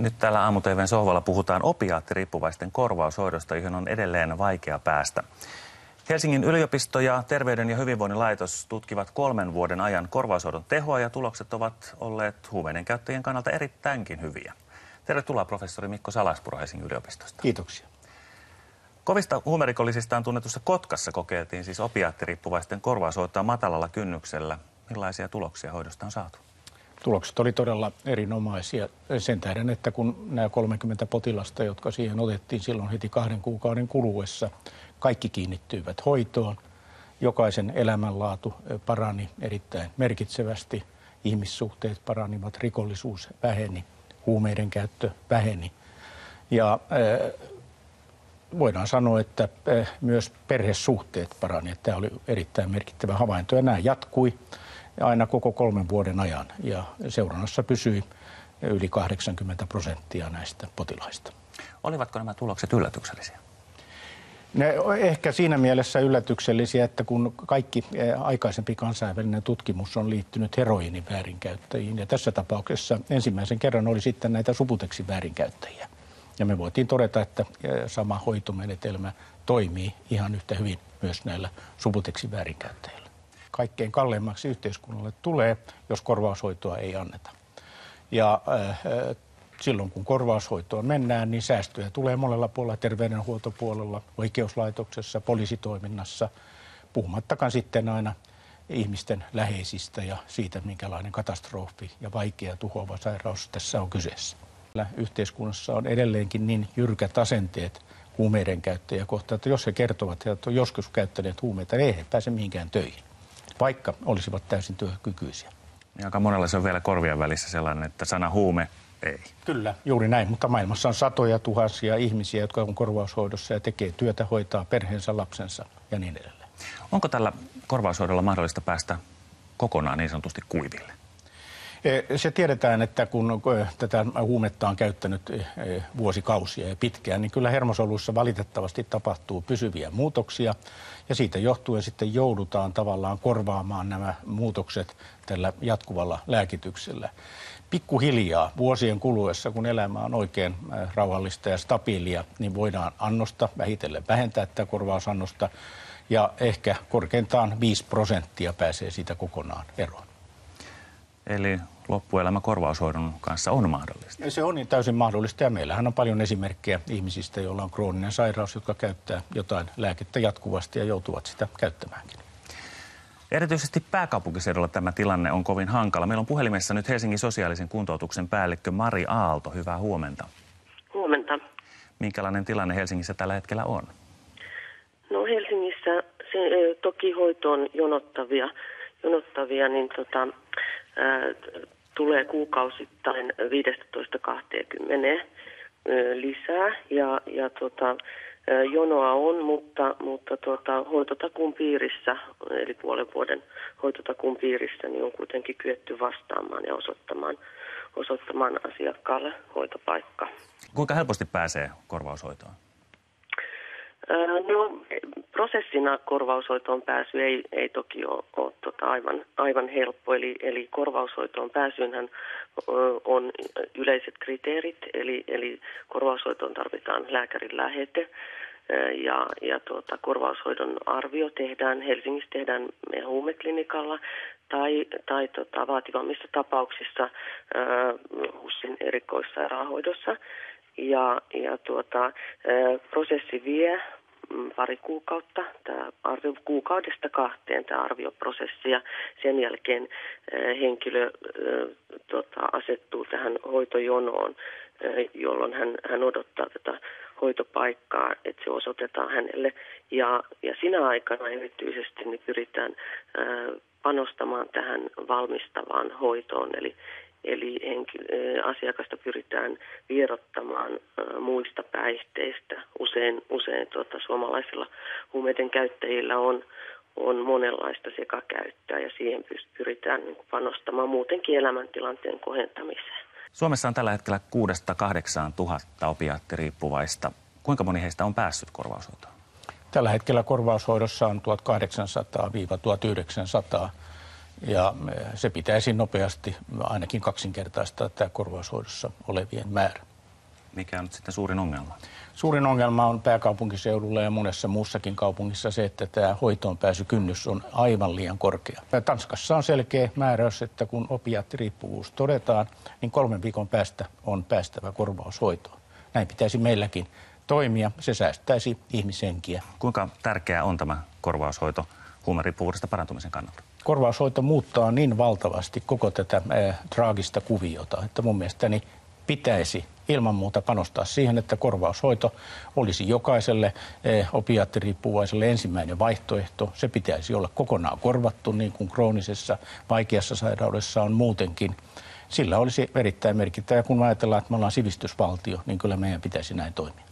Nyt täällä Aamu-TV:n sohvalla puhutaan opiaattiriippuvaisten korvaushoidosta, johon on edelleen vaikea päästä. Helsingin yliopisto ja Terveyden ja hyvinvoinnin laitos tutkivat 3 vuoden ajan korvaushoidon tehoa ja tulokset ovat olleet huumeiden käyttäjien kannalta erittäinkin hyviä. Tervetuloa professori Mikko Salaspuro Helsingin yliopistosta. Kiitoksia. Kovista huumerikollisistaan tunnetussa Kotkassa kokeiltiin siis opiaattiriippuvaisten korvaushoitoa matalalla kynnyksellä. Millaisia tuloksia hoidosta on saatu? Tulokset oli todella erinomaisia sen tähden, että kun nämä 30 potilasta, jotka siihen otettiin silloin heti 2 kuukauden kuluessa, kaikki kiinnittyivät hoitoon. Jokaisen elämänlaatu parani erittäin merkitsevästi. Ihmissuhteet paranivat, rikollisuus väheni, huumeiden käyttö väheni. Ja voidaan sanoa, että myös perhesuhteet parani. Tämä oli erittäin merkittävä havainto ja nämä jatkui aina koko 3 vuoden ajan ja seurannassa pysyi yli 80% näistä potilaista. Olivatko nämä tulokset yllätyksellisiä? Ne ehkä siinä mielessä yllätyksellisiä, että kun kaikki aikaisempi kansainvälinen tutkimus on liittynyt heroiinin väärinkäyttäjiin ja tässä tapauksessa ensimmäisen kerran oli sitten näitä Subuteksin väärinkäyttäjiä. Ja me voitiin todeta, että sama hoitomenetelmä toimii ihan yhtä hyvin myös näillä Subuteksin väärinkäyttäjillä. Kaikkein kalleimmaksi yhteiskunnalle tulee, jos korvaushoitoa ei anneta. Ja silloin kun korvaushoitoon mennään, niin säästöjä tulee monella puolella, terveydenhuoltopuolella, oikeuslaitoksessa, poliisitoiminnassa, puhumattakaan sitten aina ihmisten läheisistä ja siitä, minkälainen katastrofi ja vaikea tuhoava sairaus tässä on kyseessä. Yhteiskunnassa on edelleenkin niin jyrkät asenteet huumeiden käyttäjiä kohtaan, että jos he kertovat, että on joskus käyttäneet huumeita, niin ei he pääse mihinkään töihin, vaikka olisivat täysin työkykyisiä. Ja aika monella se on vielä korvien välissä sellainen, että sana huume ei. Kyllä, juuri näin, mutta maailmassa on satoja tuhansia ihmisiä, jotka on korvaushoidossa ja tekee työtä, hoitaa perheensä, lapsensa ja niin edelleen. Onko tällä korvaushoidolla mahdollista päästä kokonaan niin sanotusti kuiville? Se tiedetään, että kun tätä huumetta on käyttänyt vuosikausia ja pitkään, niin kyllä hermosoluissa valitettavasti tapahtuu pysyviä muutoksia. Ja siitä johtuen sitten joudutaan tavallaan korvaamaan nämä muutokset tällä jatkuvalla lääkityksellä. Pikkuhiljaa vuosien kuluessa, kun elämä on oikein rauhallista ja stabiilia, niin voidaan annosta vähitellen vähentää tätä korvausannosta. Ja ehkä korkeintaan 5% pääsee siitä kokonaan eroon. Eli loppuelämä korvaushoidon kanssa on mahdollista? Se on niin täysin mahdollista ja meillähän on paljon esimerkkejä ihmisistä, joilla on krooninen sairaus, jotka käyttää jotain lääkettä jatkuvasti ja joutuvat sitä käyttämäänkin. Erityisesti pääkaupunkiseudulla tämä tilanne on kovin hankala. Meillä on puhelimessa nyt Helsingin sosiaalisen kuntoutuksen päällikkö Mari Aalto. Hyvää huomenta. Huomenta. Minkälainen tilanne Helsingissä tällä hetkellä on? No Helsingissä toki hoitoon jonottavia niin tulee kuukausittain 15-20 lisää ja jonoa on, mutta hoitotakuun piirissä, eli puolen vuoden hoitotakuun piirissä, niin on kuitenkin kyetty vastaamaan ja osoittamaan asiakkaalle hoitopaikka. Kuinka helposti pääsee korvaushoitoon? No, prosessina korvaushoitoon pääsy ei toki ole aivan helppo, eli korvaushoitoon pääsyynhän on yleiset kriteerit, eli korvaushoitoon tarvitaan lääkärin lähete ja korvaushoidon arvio tehdään, Helsingissä tehdään meidän huumeklinikalla tai vaativammissa tapauksissa HUSin erikoissairaanhoidossa. Prosessi vie pari kuukautta, kuukaudesta 2 tämä arvioprosessi ja sen jälkeen henkilö asettuu tähän hoitojonoon, jolloin hän odottaa tätä hoitopaikkaa, että se osoitetaan hänelle ja sinä aikana erityisesti niin pyritään panostamaan tähän valmistavaan hoitoon, Eli asiakasta pyritään vierottamaan muista päihteistä. Usein suomalaisilla huumeiden käyttäjillä on monenlaista sekakäyttöä ja siihen pyritään panostamaan muutenkin elämäntilanteen kohentamiseen. Suomessa on tällä hetkellä 6-8 tuhatta opiaattiriippuvaista. Kuinka moni heistä on päässyt korvaushoitoon? Tällä hetkellä korvaushoidossa on 1800-1900. Ja se pitäisi nopeasti ainakin kaksinkertaistaa tämä korvaushoidossa olevien määrä. mikä on nyt sitten suurin ongelma? Suurin ongelma on pääkaupunkiseudulla ja monessa muussakin kaupungissa se, että tämä hoitoon pääsykynnys on aivan liian korkea. Tanskassa on selkeä määräys, että kun opiaattiriippuvuus todetaan, niin 3 viikon päästä on päästävä korvaushoitoon. Näin pitäisi meilläkin toimia. Se säästäisi ihmishenkiä. Kuinka tärkeää on tämä korvaushoito huumeriippuvuudesta parantumisen kannalta? Korvaushoito muuttaa niin valtavasti koko tätä traagista kuviota, että mun mielestäni pitäisi ilman muuta panostaa siihen, että korvaushoito olisi jokaiselle opiaattiriippuvaiselle ensimmäinen vaihtoehto. Se pitäisi olla kokonaan korvattu, niin kuin kroonisessa vaikeassa sairaudessa on muutenkin. Sillä olisi erittäin merkittävä. Kun ajatellaan, että me ollaan sivistysvaltio, niin kyllä meidän pitäisi näin toimia.